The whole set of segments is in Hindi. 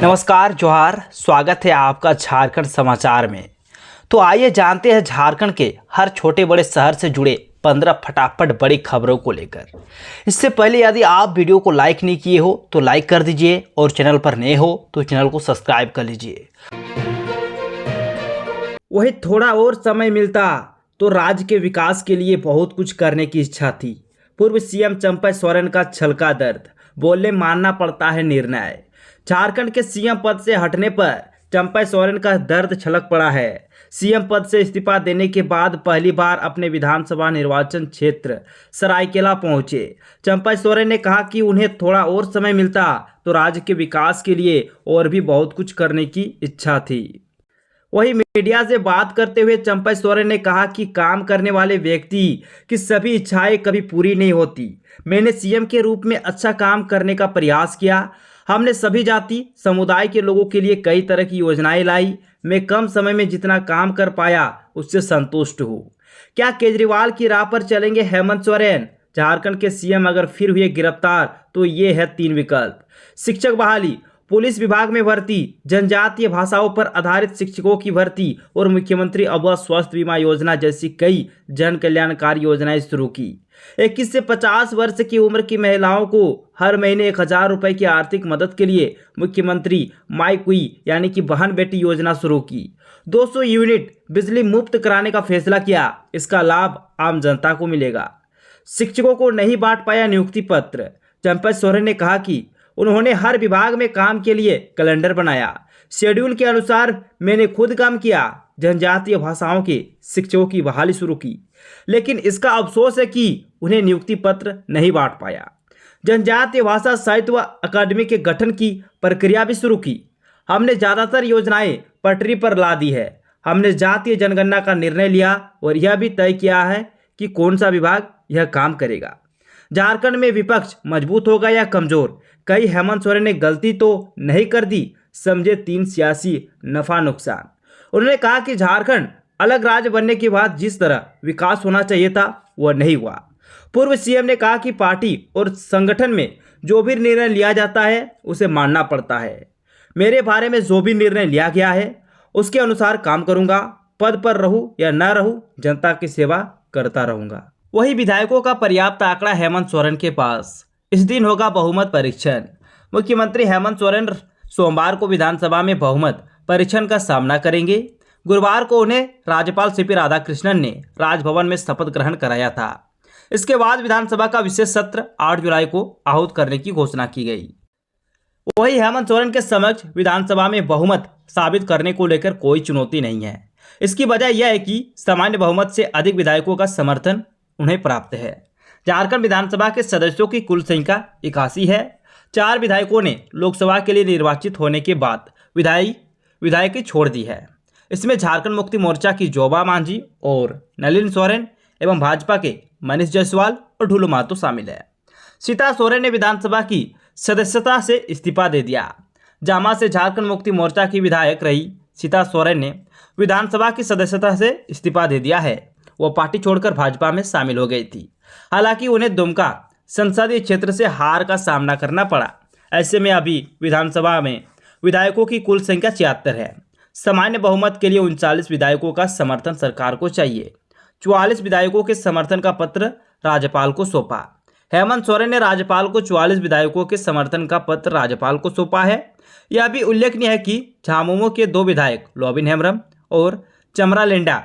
नमस्कार, जोहार। स्वागत है आपका झारखंड समाचार में। तो आइए जानते हैं झारखंड के हर छोटे बड़े शहर से जुड़े 15 फटाफट बड़ी खबरों को लेकर। इससे पहले यदि आप वीडियो को लाइक नहीं किए हो तो लाइक कर दीजिए और चैनल पर नए हो तो चैनल को सब्सक्राइब कर लीजिए। वही थोड़ा और समय मिलता तो राज्य के विकास के लिए बहुत कुछ करने की इच्छा थी। पूर्व सीएम चंपा सोरेन का छलका दर्द, बोलने मानना पड़ता है निर्णय। झारखंड के सीएम पद से हटने पर चंपा सोरेन का दर्द छलक पड़ा है। सीएम पद से इस्तीफा देने के बाद पहली बार अपने विधानसभा निर्वाचन क्षेत्र सरायकेला पहुंचे चंपा सोरेन ने कहा कि उन्हें थोड़ा और समय मिलता तो राज्य के विकास के लिए और भी बहुत कुछ करने की इच्छा थी। वहीं मीडिया से बात करते हुए चंपा सोरेन ने कहा कि काम करने वाले व्यक्ति की सभी इच्छाएं कभी पूरी नहीं होती। मैंने सीएम के रूप में अच्छा काम करने का प्रयास किया। हमने सभी जाति समुदाय के लोगों के लिए कई तरह की योजनाएं लाई। मैं कम समय में जितना काम कर पाया उससे संतुष्ट हूँ। क्या केजरीवाल की राह पर चलेंगे हेमंत सोरेन? झारखंड के सीएम अगर फिर हुए गिरफ्तार तो ये है 3 विकल्प। शिक्षक बहाली, पुलिस विभाग में भर्ती, जनजातीय भाषाओं पर आधारित शिक्षकों की भर्ती और मुख्यमंत्री अबुआ स्वास्थ्य बीमा योजना जैसी कई जन कल्याणकारी योजनाएं शुरू की। 21 से 50 वर्ष की उम्र की महिलाओं को हर महीने 1000 रुपए की आर्थिक मदद के लिए मुख्यमंत्री माई कुई यानी कि बहन बेटी योजना शुरू की। 200 यूनिट बिजली मुफ्त कराने का फैसला किया। इसका लाभ आम जनता को मिलेगा। शिक्षकों को नहीं बांट पाया नियुक्ति पत्र। चंपा सोरेन ने कहा कि उन्होंने हर विभाग में काम के लिए कैलेंडर बनाया। शेड्यूल के अनुसार मैंने खुद काम किया। जनजातीय भाषाओं के शिक्षकों की बहाली शुरू की, लेकिन इसका अफसोस है कि उन्हें नियुक्ति पत्र नहीं बांट पाया। जनजातीय भाषा साहित्य व अकादमी के गठन की प्रक्रिया भी शुरू की। हमने ज़्यादातर योजनाएं पटरी पर ला दी है। हमने जातीय जनगणना का निर्णय लिया और यह भी तय किया है कि कौन सा विभाग यह काम करेगा। झारखंड में विपक्ष मजबूत होगा या कमजोर? कई हेमंत सोरेन ने गलती तो नहीं कर दी, समझे 3 सियासी नफा नुकसान। उन्होंने कहा कि झारखंड अलग राज्य बनने के बाद जिस तरह विकास होना चाहिए था वह नहीं हुआ। पूर्व सीएम ने कहा कि पार्टी और संगठन में जो भी निर्णय लिया जाता है उसे मानना पड़ता है। मेरे बारे में जो भी निर्णय लिया गया है उसके अनुसार काम करूंगा। पद पर रहूं या न रहूं, जनता की सेवा करता रहूंगा। वही विधायकों का पर्याप्त आंकड़ा हेमंत सोरेन के पास। इस दिन होगा बहुमत परीक्षण। मुख्यमंत्री हेमंत सोरेन सोमवार को विधानसभा में बहुमत परीक्षण का सामना करेंगे। गुरुवार को उन्हें राज्यपाल सीपी राधाकृष्णन ने राजभवन में शपथ ग्रहण कराया था। इसके बाद विधानसभा का विशेष सत्र 8 जुलाई को आहूत करने की घोषणा की गई। वही हेमंत सोरेन के समक्ष विधानसभा में बहुमत साबित करने को लेकर कोई चुनौती नहीं है। इसकी वजह यह है कि सामान्य बहुमत से अधिक विधायकों का समर्थन उन्हें प्राप्त है। झारखंड विधानसभा के सदस्यों की कुल संख्या 81 है। 4 विधायकों ने लोकसभा के लिए निर्वाचित होने के बाद विधायकी छोड़ दी है। इसमें झारखंड मुक्ति मोर्चा की जोबा मांझी और नलिन सोरेन एवं भाजपा के मनीष जायसवाल और ढुलू महतो शामिल है। सीता सोरेन ने विधानसभा की सदस्यता से इस्तीफा दे दिया। जामा से झारखंड मुक्ति मोर्चा की विधायक रही सीता सोरेन ने विधानसभा की सदस्यता से इस्तीफा दे दिया है। वो पार्टी छोड़कर भाजपा में शामिल हो गई थी। हालांकि उन्हें दुमका संसदीय क्षेत्र से हार का सामना करना पड़ा। ऐसे में अभी विधानसभा में विधायकों की कुल संख्या 76 है। सामान्य बहुमत के लिए 39 विधायकों का समर्थन सरकार को चाहिए। 44 विधायकों के समर्थन का पत्र राज्यपाल को सौंपा। हेमंत सोरेन ने राज्यपाल को 44 विधायकों के समर्थन का पत्र राज्यपाल को सौंपा है। यह भी उल्लेखनीय है कि झामुमो के 2 विधायक लोबिन हेम्ब्रम और चमरा लेंडा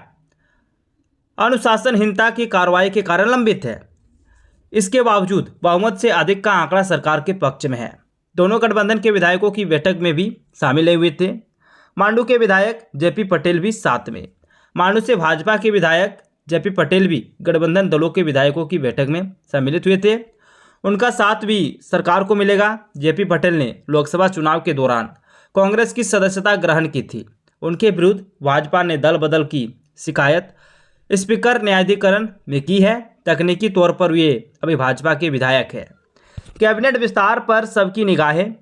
अनुशासनहीनता की कार्रवाई के कारण लंबित है। इसके बावजूद बहुमत से अधिक का आंकड़ा सरकार के पक्ष में है। दोनों गठबंधन के विधायकों की बैठक में भी शामिल हुए थे। मांडू के विधायक जेपी पटेल भी साथ में। मांडू से भाजपा के विधायक जेपी पटेल भी गठबंधन दलों के विधायकों की बैठक में सम्मिलित हुए थे। उनका साथ भी सरकार को मिलेगा। जेपी पटेल ने लोकसभा चुनाव के दौरान कांग्रेस की सदस्यता ग्रहण की थी। उनके विरुद्ध भाजपा ने दल बदल की शिकायत स्पीकर न्यायाधिकरण में की है। तकनीकी तौर पर वे अभी भाजपा के विधायक है। कैबिनेट विस्तार पर सबकी निगाहें,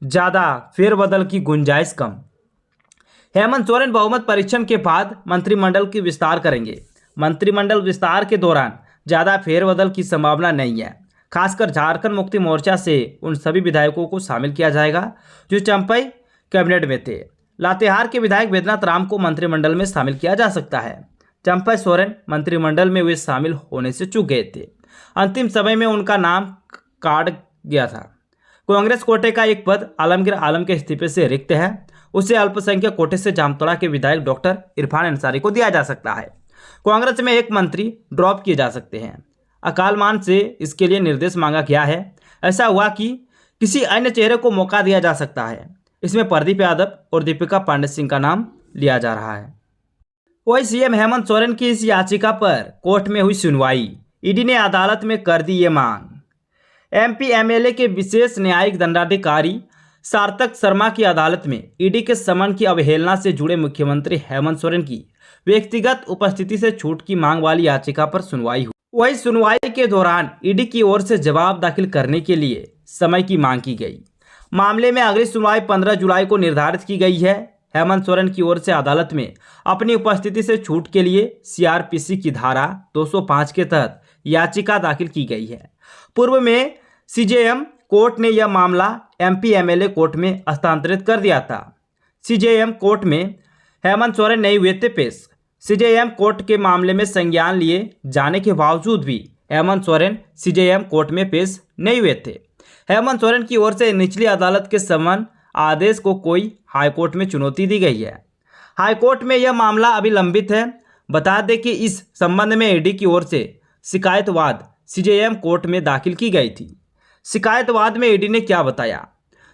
ज़्यादा फेरबदल की गुंजाइश कम। हेमंत सोरेन बहुमत परीक्षण के बाद मंत्रिमंडल की विस्तार करेंगे। मंत्रिमंडल विस्तार के दौरान ज़्यादा फेरबदल की संभावना नहीं है। खासकर झारखंड मुक्ति मोर्चा से उन सभी विधायकों को शामिल किया जाएगा जो चंपई कैबिनेट में थे। लातेहार के विधायक बैद्यनाथ राम को मंत्रिमंडल में शामिल किया जा सकता है। चंपा सोरेन मंत्रिमंडल में वे शामिल होने से चूक गए थे। अंतिम समय में उनका नाम काट गया था। कांग्रेस कोटे का एक पद आलमगीर आलम के इस्तीफे से रिक्त है। उसे अल्पसंख्यक कोटे से जामतोड़ा के विधायक डॉक्टर इरफान अंसारी को दिया जा सकता है। कांग्रेस में एक मंत्री ड्रॉप किए जा सकते हैं। अकालमान से इसके लिए निर्देश मांगा गया है। ऐसा हुआ कि किसी अन्य चेहरे को मौका दिया जा सकता है। इसमें प्रदीप यादव और दीपिका पांडे सिंह का नाम लिया जा रहा है। वही सीएम हेमंत सोरेन की इस याचिका पर कोर्ट में हुई सुनवाई। ईडी ने अदालत में कर दी ये मांग। एमपी एमएलए के विशेष न्यायिक दंडाधिकारी सार्थक शर्मा की अदालत में ईडी के समन की अवहेलना से जुड़े मुख्यमंत्री हेमंत सोरेन की व्यक्तिगत उपस्थिति से छूट की मांग वाली याचिका पर सुनवाई हुई। वही सुनवाई के दौरान ईडी की ओर से जवाब दाखिल करने के लिए समय की मांग की गई। मामले में अगली सुनवाई 15 जुलाई को निर्धारित की गई है। हेमंत सोरेन की ओर से अदालत में अपनी उपस्थिति से छूट के लिए सीआरपीसी की धारा 205 के तहत याचिका दाखिल की गई है। पूर्व में सीजेएम कोर्ट ने यह मामला एमपी एमएलए कोर्ट में हस्तांतरित कर दिया था। सीजेएम कोर्ट में हेमंत सोरेन नहीं हुए थे पेश। सीजेएम कोर्ट के मामले में संज्ञान लिए जाने के बावजूद भी हेमंत सोरेन सीजेएम कोर्ट में पेश नहीं हुए थे। हेमंत सोरेन की ओर से निचली अदालत के समन आदेश को कोई हाईकोर्ट में चुनौती दी गई है। हाईकोर्ट में यह मामला अभी लंबित है। बता दें कि इस संबंध में ईडी की ओर से शिकायतवाद सीजेएम कोर्ट में दाखिल की गई थी। शिकायतवाद में ईडी ने क्या बताया?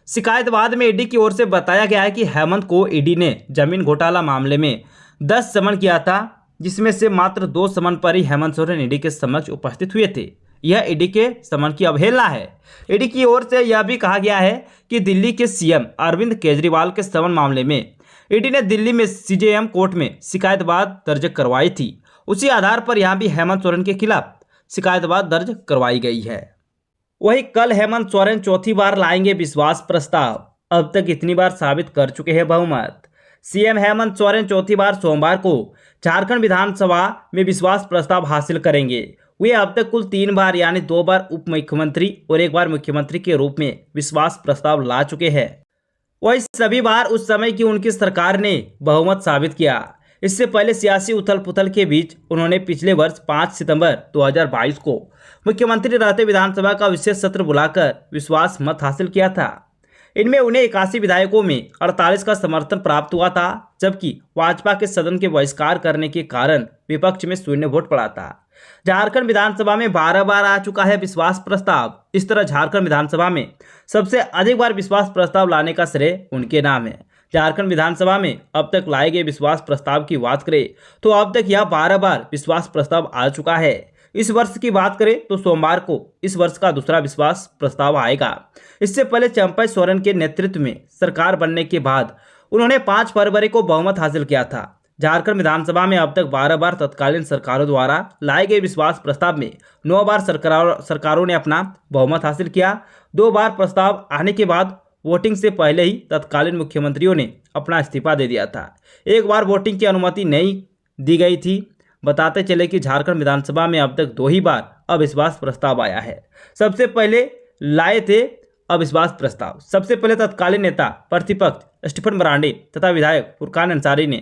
शिकायतवाद में ईडी की ओर से बताया गया है कि हेमंत को ईडी ने जमीन घोटाला मामले में 10 समन किया था, जिसमें से मात्र 2 समन पर ही हेमंत सोरेन ईडी के समक्ष उपस्थित हुए थे। यह ईडी के समन की अवहेलना है। ईडी की ओर से यह भी कहा गया है कि दिल्ली के सीएम अरविंद केजरीवाल के समन मामले में ईडी ने दिल्ली में सीजेएम कोर्ट में शिकायतवाद दर्ज करवाई थी। उसी आधार पर यहां भी हेमंत सोरेन के खिलाफ शिकायतवाद दर्ज करवाई गई है। वहीं कल हेमंत सोरेन चौथी बार लाएंगे विश्वास प्रस्ताव। अब तक इतनी बार साबित कर चुके हैं बहुमत। सीएम हेमंत सोरेन चौथी बार सोमवार को झारखंड विधानसभा में विश्वास प्रस्ताव हासिल करेंगे। वे अब तक कुल 3 बार यानी 2 बार उप मुख्यमंत्री और 1 बार मुख्यमंत्री के रूप में विश्वास प्रस्ताव ला चुके हैं। वही सभी बार उस समय की उनकी सरकार ने बहुमत साबित किया। इससे पहले सियासी उथल पुथल के बीच उन्होंने पिछले वर्ष 5 सितंबर 2022 को मुख्यमंत्री रहते विधानसभा का विशेष सत्र बुलाकर विश्वास मत हासिल किया था। इनमें उन्हें 81 विधायकों में 48 का समर्थन प्राप्त हुआ था, जबकि भाजपा के सदन के बहिष्कार करने के कारण विपक्ष में शून्य वोट पड़ा था। झारखंड विधानसभा में 12 बार आ चुका है विश्वास प्रस्ताव। इस तरह झारखंड विधानसभा में सबसे अधिक बार विश्वास प्रस्ताव लाने का श्रेय उनके नाम है। झारखंड विधानसभा में अब तक लाए गए विश्वास प्रस्ताव की बात करें तो अब तक यह 12 बार विश्वास प्रस्ताव आ चुका है। इस वर्ष की बात करें तो सोमवार को इस वर्ष का दूसरा विश्वास प्रस्ताव आएगा। इससे पहले चंपा सोरेन के नेतृत्व में सरकार बनने के बाद उन्होंने 5 फरवरी को बहुमत हासिल किया था। झारखंड विधानसभा में अब तक 12 बार तत्कालीन सरकारों द्वारा लाए गए विश्वास प्रस्ताव में 9 बार सरकारों ने अपना बहुमत हासिल किया। 2 बार प्रस्ताव आने के बाद वोटिंग से पहले ही तत्कालीन मुख्यमंत्रियों ने अपना इस्तीफा दे दिया था। 1 बार वोटिंग की अनुमति नहीं दी गई थी। बताते चले कि झारखंड विधानसभा में अब तक 2 ही बार अविश्वास प्रस्ताव आया है। सबसे पहले लाए थे अविश्वास प्रस्ताव सबसे पहले तत्कालीन नेता प्रतिपक्ष स्टीफन मरांडी तथा विधायक फुरकान अंसारी ने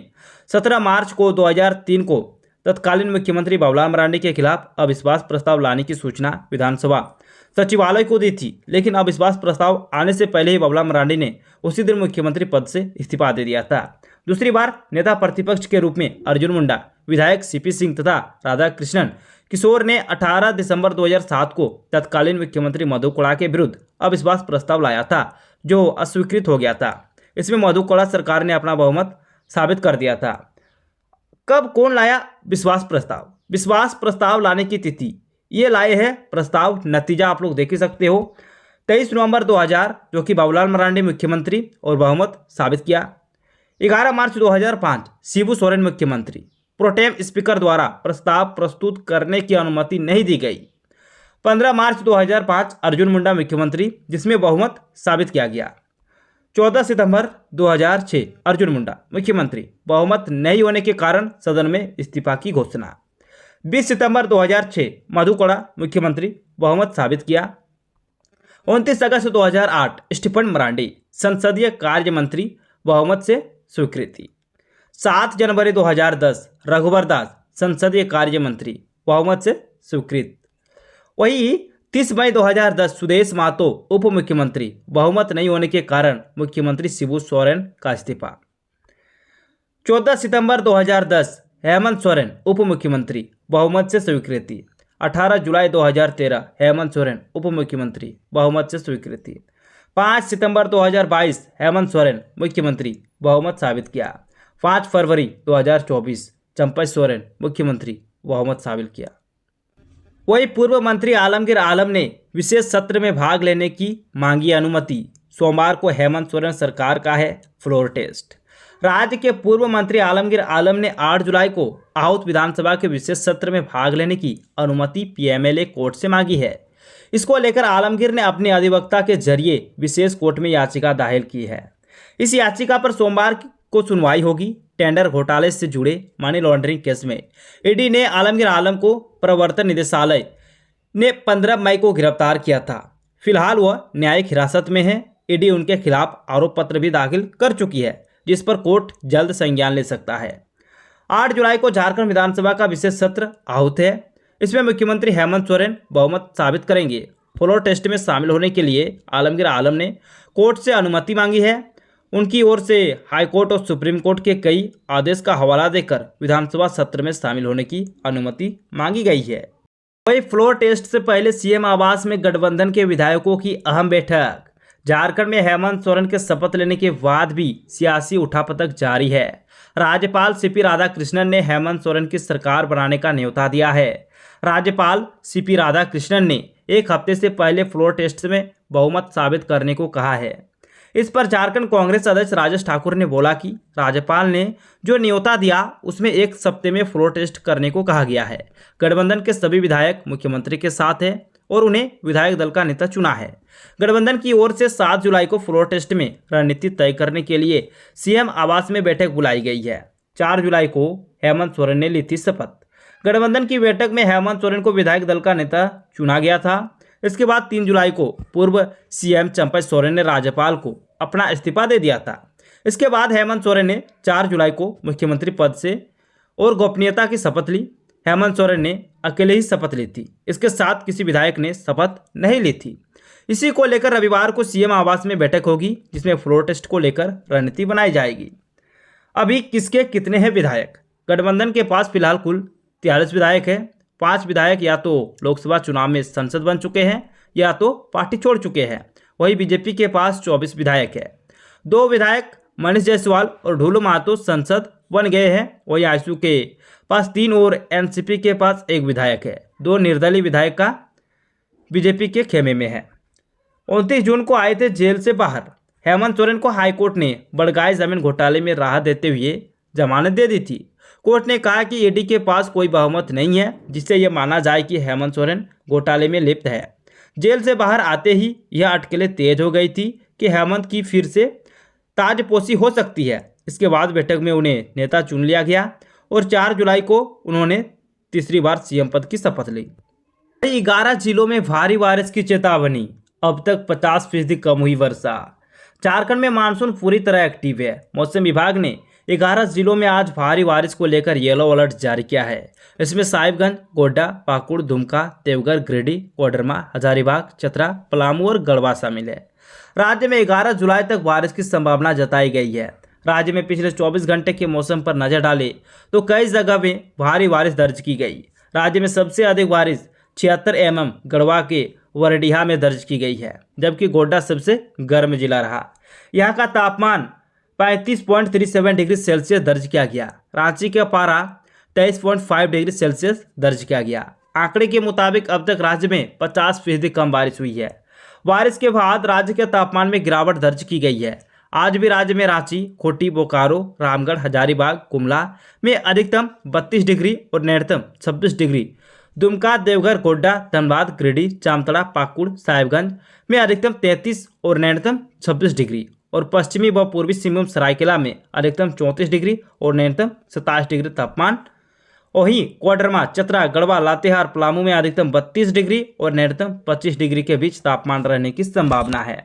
17 मार्च को 2003 को तत्कालीन मुख्यमंत्री बाबूलाल मरांडी के खिलाफ अविश्वास प्रस्ताव लाने की सूचना विधानसभा सचिवालय को दी थी, लेकिन अविश्वास प्रस्ताव आने से पहले ही बाबूलाल मरांडी ने उसी दिन मुख्यमंत्री पद से इस्तीफा दे दिया था। दूसरी बार नेता प्रतिपक्ष के रूप में अर्जुन मुंडा, विधायक सीपी सिंह तथा राधाकृष्णन किशोर ने 18 दिसंबर 2007 को तत्कालीन मुख्यमंत्री मधु कोड़ा के विरुद्ध अविश्वास प्रस्ताव लाया था, जो अस्वीकृत हो गया था। इसमें मधु कोड़ा सरकार ने अपना बहुमत साबित कर दिया था। कब कौन लाया विश्वास प्रस्ताव? विश्वास प्रस्ताव लाने की तिथि ये लाए हैं प्रस्ताव, नतीजा आप लोग देख ही सकते हो। 23 नवंबर 2000 जो कि बाबूलाल मरांडी मुख्यमंत्री और बहुमत साबित किया। 11 मार्च 2005 शिबू सोरेन मुख्यमंत्री, प्रोटेम स्पीकर द्वारा प्रस्ताव प्रस्तुत करने की अनुमति नहीं दी गई। 15 मार्च 2005 अर्जुन मुंडा मुख्यमंत्री, जिसमें बहुमत साबित किया गया। 14 सितंबर 2006 अर्जुन मुंडा मुख्यमंत्री, बहुमत नहीं होने के कारण सदन में इस्तीफा की घोषणा। 20 सितंबर 2006 मधु कोड़ा मुख्यमंत्री, बहुमत साबित किया। 29 अगस्त 2008 स्टीफन मरांडी संसदीय कार्य मंत्री, बहुमत से स्वीकृति। 7 जनवरी 2010 रघुवर दास संसदीय कार्य मंत्री, बहुमत से स्वीकृत। वही 30 मई 2010 सुदेश महतो उप मुख्यमंत्री, बहुमत नहीं होने के कारण मुख्यमंत्री शिबू सोरेन का इस्तीफा। 14 सितंबर 2010 हेमंत सोरेन उप मुख्यमंत्री, बहुमत से स्वीकृति। 18 जुलाई 2013 हेमंत सोरेन उप मुख्यमंत्री, बहुमत से स्वीकृति। 5 सितंबर 2022 हेमंत सोरेन मुख्यमंत्री, बहुमत साबित किया। 5 फरवरी 2024 चंपा सोरेन मुख्यमंत्री, बहुमत साबित किया। वही पूर्व मंत्री आलमगीर आलम ने विशेष सत्र में भाग लेने की मांगी अनुमति। सोमवार को हेमंत सोरेन सरकार का है फ्लोर टेस्ट। राज्य के पूर्व मंत्री आलमगीर आलम ने 8 जुलाई को आहूत विधानसभा के विशेष सत्र में भाग लेने की अनुमति पीएमएलए कोर्ट से मांगी है। इसको लेकर आलमगीर ने अपने अधिवक्ता के जरिए विशेष कोर्ट में याचिका दाखिल की है। इस याचिका पर सोमवार को सुनवाई होगी। टेंडर घोटाले से जुड़े मनी लॉन्ड्रिंग केस में ईडी ने आलमगीर आलम को प्रवर्तन निदेशालय ने 15 मई को गिरफ्तार किया था। फिलहाल वह न्यायिक हिरासत में है। ईडी उनके खिलाफ आरोप पत्र भी दाखिल कर चुकी है, जिस पर कोर्ट जल्द संज्ञान ले सकता है। 8 जुलाई को झारखंड विधानसभा का विशेष सत्र आहूत है। इसमें मुख्यमंत्री हेमंत सोरेन बहुमत साबित करेंगे। फ्लोर टेस्ट में शामिल होने के लिए आलमगीर आलम ने कोर्ट से अनुमति मांगी है। उनकी ओर से हाईकोर्ट और सुप्रीम कोर्ट के कई आदेश का हवाला देकर विधानसभा सत्र में शामिल होने की अनुमति मांगी गई है। वही फ्लोर टेस्ट से पहले सीएम आवास में गठबंधन के विधायकों की अहम बैठक। झारखंड में हेमंत सोरेन के शपथ लेने के बाद भी सियासी उठापटक जारी है। राज्यपाल सीपी राधाकृष्णन ने हेमंत सोरेन की सरकार बनाने का न्योता दिया है। राज्यपाल सीपी राधाकृष्णन ने एक हफ्ते से पहले फ्लोर टेस्ट में बहुमत साबित करने को कहा है। इस पर झारखंड कांग्रेस अध्यक्ष राजेश ठाकुर ने बोला कि राज्यपाल ने जो न्योता दिया उसमें एक हफ्ते में फ्लोर टेस्ट करने को कहा गया है। गठबंधन के सभी विधायक मुख्यमंत्री के साथ हैं और उन्हें विधायक दल का नेता चुना है। गठबंधन की ओर से 7 जुलाई को फ्लोर टेस्ट में रणनीति तय करने के लिए सीएम आवास में बैठक बुलाई गई है। 4 जुलाई को हेमंत सोरेन ने ली थी शपथ। गठबंधन की बैठक में हेमंत सोरेन को विधायक दल का नेता चुना गया था। इसके बाद 3 जुलाई को पूर्व सीएम चंपा सोरेन ने राज्यपाल को अपना इस्तीफा दे दिया था। इसके बाद हेमंत सोरेन ने 4 जुलाई को मुख्यमंत्री पद से और गोपनीयता की शपथ ली। हेमंत सोरेन ने अकेले ही शपथ ली थी। इसके साथ किसी विधायक ने शपथ नहीं ली थी। इसी को लेकर रविवार को सीएम आवास में बैठक होगी, जिसमें फ्लोर टेस्ट को लेकर रणनीति बनाई जाएगी। अभी किसके कितने हैं विधायक? गठबंधन के पास फिलहाल कुल 43 विधायक हैं। 5 विधायक या तो लोकसभा चुनाव में संसद बन चुके हैं या तो पार्टी छोड़ चुके हैं। वही बीजेपी के पास 24 विधायक है। 2 विधायक मनीष जायसवाल और ढूलू महतो संसद बन गए हैं। वही आजसू के पास 3 और एनसीपी के पास 1 विधायक है। 2 निर्दलीय विधायक का बीजेपी के खेमे में है। 29 जून को आए थे जेल से बाहर। हेमंत सोरेन को हाईकोर्ट ने बड़गाय जमीन घोटाले में राहत देते हुए जमानत दे दी थी। कोर्ट ने कहा कि ईडी के पास कोई बहुमत नहीं है जिससे यह माना जाए कि हेमंत सोरेन घोटाले में लिप्त है। जेल से बाहर आते ही यह अटकलें तेज हो गई थी कि हेमंत की फिर से ताजपोशी हो सकती है। इसके बाद बैठक में उन्हें नेता चुन लिया गया और 4 जुलाई को उन्होंने तीसरी बार सीएम पद की शपथ ली। 11 जिलों में भारी बारिश की चेतावनी। अब तक 50% कम हुई वर्षा। झारखंड में मानसून पूरी तरह एक्टिव है। मौसम विभाग ने 11 जिलों में आज भारी बारिश को लेकर येलो अलर्ट जारी किया है। इसमें साहिबगंज, गोड्डा, पाकुड़, दुमका, देवघर, गिरिडीह, कोडरमा, हजारीबाग, चतरा, पलामू और गढ़वा शामिल है। राज्य में 11 जुलाई तक बारिश की संभावना जताई गई है। राज्य में पिछले 24 घंटे के मौसम पर नजर डालें तो कई जगह में भारी बारिश दर्ज की गई। राज्य में सबसे अधिक बारिश 76 mm गढ़वा के वरडीहा में दर्ज की गई है, जबकि गोड्डा सबसे गर्म जिला रहा। यहाँ का तापमान 35.37 डिग्री सेल्सियस दर्ज किया गया। रांची का पारा 23.5 डिग्री सेल्सियस दर्ज किया गया। आंकड़े के मुताबिक अब तक राज्य में 50% कम बारिश हुई है। बारिश के बाद राज्य के तापमान में गिरावट दर्ज की गई है। आज भी राज्य में रांची, खूंटी, बोकारो, रामगढ़, हजारीबाग, गुमला में अधिकतम 32 डिग्री और न्यूनतम 26 डिग्री, दुमका, देवघर, गोड्डा, धनबाद, गिरिडीह, जामताड़ा, पाकुड़, साहिबगंज में अधिकतम 33 और न्यूनतम 26 डिग्री और पश्चिमी व पूर्वी सिंहभूम सरायकेला में अधिकतम 34 डिग्री और न्यूनतम 27 डिग्री तापमान। वहीं कोडरमा, चतरा, गढ़वा, लातेहार, पलामू में अधिकतम 32 डिग्री और न्यूनतम 25 डिग्री के बीच तापमान रहने की संभावना है।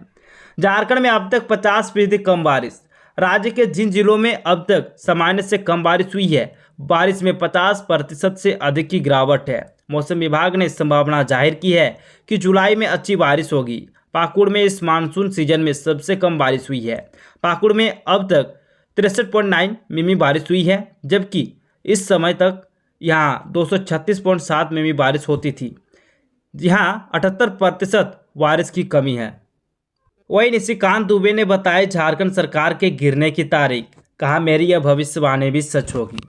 झारखंड में अब तक 50% कम बारिश। राज्य के जिन जिलों में अब तक सामान्य से कम बारिश हुई है, बारिश में 50% से अधिक की गिरावट है। मौसम विभाग ने संभावना जाहिर की है कि जुलाई में अच्छी बारिश होगी। पाकुड़ में इस मानसून सीजन में सबसे कम बारिश हुई है। पाकुड़ में अब तक 63.9 मिमी बारिश हुई है, जबकि इस समय तक यहाँ 236.7 मिमी बारिश होती थी। यहाँ 78% बारिश की कमी है। वहीं निशिकांत दुबे ने बताया झारखंड सरकार के गिरने की तारीख, कहा मेरी यह भविष्यवाणी भी सच होगी।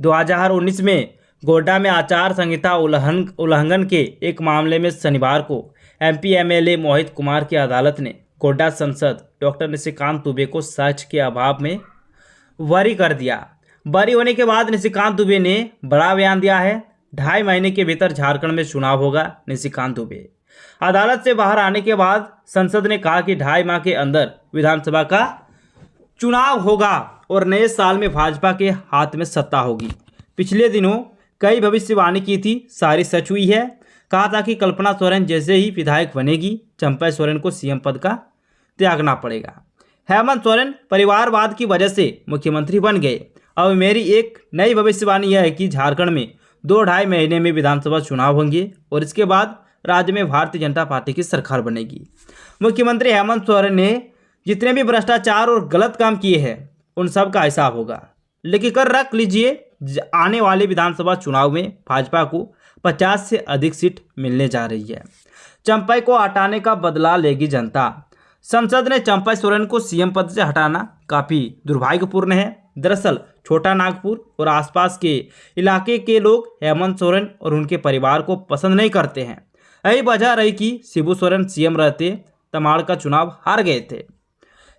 2019 में गोड्डा में आचार संहिता उल्लंघन के एक मामले में शनिवार को एमपी एमएलए मोहित कुमार की अदालत ने गोड्डा सांसद डॉक्टर निशिकांत दुबे को साक्ष्य के अभाव में बरी कर दिया। बरी होने के बाद निशिकांत दुबे ने बड़ा बयान दिया है। 2.5 महीने के भीतर झारखंड में चुनाव होगा। निशिकांत दुबे अदालत से बाहर आने के बाद संसद ने कहा कि 2.5 माह के अंदर विधानसभा का चुनाव होगा और नए साल में भाजपा के हाथ में सत्ता होगी। पिछले दिनों कई भविष्यवाणी की थी, सारी सच हुई है। कहा था कि कल्पना सोरेन जैसे ही विधायक बनेगी, चंपा सोरेन को सीएम पद का त्यागना पड़ेगा। हेमंत सोरेन परिवारवाद की वजह से मुख्यमंत्री बन गए। अब मेरी एक नई भविष्यवाणी यह है कि झारखंड में 2-2.5 महीने में विधानसभा चुनाव होंगे और इसके बाद राज्य में भारतीय जनता पार्टी की सरकार बनेगी। मुख्यमंत्री हेमंत सोरेन ने जितने भी भ्रष्टाचार और गलत काम किए हैं उन सब का हिसाब होगा। लिख कर रख लीजिए, आने वाले विधानसभा चुनाव में भाजपा को 50 से अधिक सीट मिलने जा रही है। चंपई को हटाने का बदला लेगी जनता। संसद ने चंपई सोरेन को सीएम पद से हटाना काफ़ी दुर्भाग्यपूर्ण है। दरअसल छोटा नागपुर और आसपास के इलाके के लोग हेमंत सोरेन और उनके परिवार को पसंद नहीं करते हैं। यही वजह रही कि शिबू सोरेन सीएम रहते तमाड़ का चुनाव हार गए थे।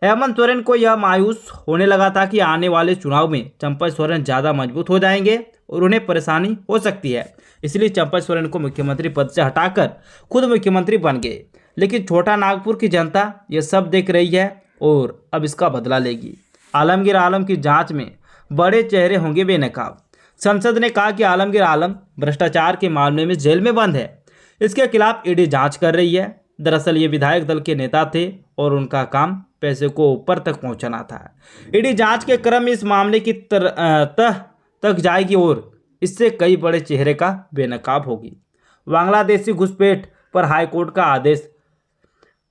हेमंत सोरेन को यह मायूस होने लगा था कि आने वाले चुनाव में चंपई सोरेन ज़्यादा मजबूत हो जाएंगे और उन्हें परेशानी हो सकती है। इसलिए चंपई सोरेन को मुख्यमंत्री पद से हटाकर खुद मुख्यमंत्री बन गए। लेकिन छोटा नागपुर की जनता यह सब देख रही है और अब इसका बदला लेगी। आलमगीर आलम की जांच में बड़े चेहरे होंगे बेनकाब। संसद ने कहा कि आलमगीर आलम भ्रष्टाचार के मामले में जेल में बंद है। इसके खिलाफ ईडी जांच कर रही है। दरअसल ये विधायक दल के नेता थे और उनका काम पैसे को ऊपर तक पहुंचाना था। ईडी जांच के क्रम में इस मामले की तह तक जाएगी और इससे कई बड़े चेहरे का बेनकाब होगी। बांग्लादेशी घुसपैठ पर हाईकोर्ट का आदेश।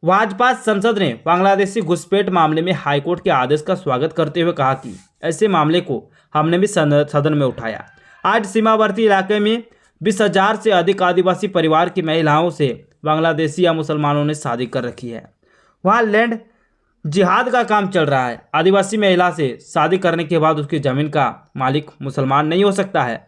भाजपा संसद ने बांग्लादेशी घुसपैठ मामले में हाईकोर्ट के आदेश का स्वागत करते हुए कहा कि ऐसे मामले को हमने भी सदन में उठाया। आज सीमावर्ती इलाके में 20,000 से अधिक आदिवासी परिवार की महिलाओं से बांग्लादेशी या मुसलमानों ने शादी कर रखी है। वहाँ लैंड जिहाद का काम चल रहा है। आदिवासी महिला से शादी करने के बाद उसकी ज़मीन का मालिक मुसलमान नहीं हो सकता है।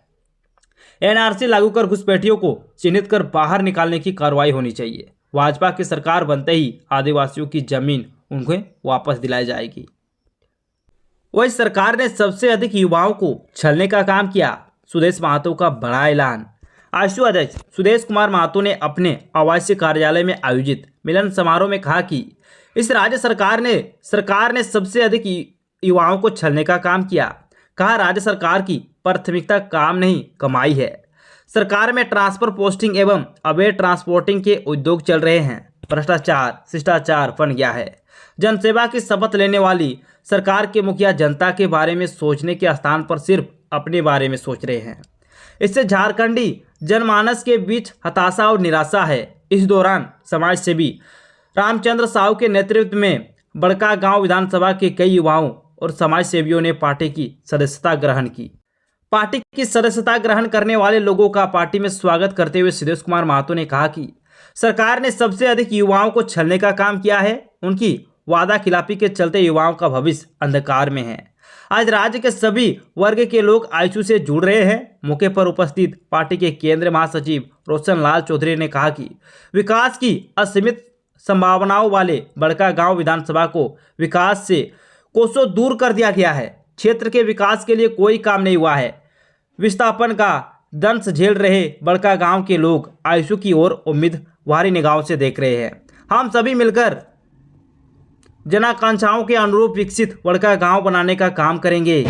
एनआरसी लागू कर घुसपैठियों को चिन्हित कर बाहर निकालने की कार्रवाई होनी चाहिए। भाजपा की सरकार बनते ही आदिवासियों की जमीन उन्हें वापस दिलाई जाएगी। वही सरकार ने सबसे अधिक युवाओं को छलने का काम किया। सुदेश महतो का बड़ा ऐलान। आशु अध्यक्ष सुदेश कुमार महतो ने अपने आवासीय कार्यालय में आयोजित मिलन समारोह में कहा कि इस राज्य सरकार ने सबसे अधिक युवाओं को छलने का काम किया। कहा राज्य सरकार की प्राथमिकता काम नहीं कमाई है। सरकार में ट्रांसफर पोस्टिंग एवं अवैध ट्रांसपोर्टिंग के उद्योग चल रहे हैं। भ्रष्टाचार शिष्टाचार बन गया है। जनसेवा की शपथ लेने वाली सरकार के मुखिया जनता के बारे में सोचने के स्थान पर सिर्फ अपने बारे में सोच रहे हैं। इससे झारखंडी जनमानस के बीच हताशा और निराशा है। इस दौरान समाज सेवी रामचंद्र साहू के नेतृत्व में बड़कागांव विधानसभा के कई युवाओं और समाज सेवियों ने पार्टी की सदस्यता ग्रहण की। पार्टी की सदस्यता ग्रहण करने वाले लोगों का पार्टी में स्वागत करते हुए सुदेश कुमार महतो ने कहा कि सरकार ने सबसे अधिक युवाओं को छलने का काम किया है। उनकी वादा खिलाफी के चलते युवाओं का भविष्य अंधकार में है। आज राज्य के सभी वर्ग के लोग आईसीयू से जुड़ रहे हैं। मौके पर उपस्थित पार्टी के केंद्रीय महासचिव रोशन लाल चौधरी ने कहा कि विकास की असीमित संभावनाओं वाले बड़कागांव विधानसभा को विकास से कोसों दूर कर दिया गया है। क्षेत्र के विकास के लिए कोई काम नहीं हुआ है। विस्थापन का दंश झेल रहे बड़कागांव के लोग आईसीयू की ओर उम्मीदवारी निगाहों से देख रहे हैं। हम सभी मिलकर जनाकांक्षाओं के अनुरूप विकसित बड़कागांव बनाने का काम करेंगे।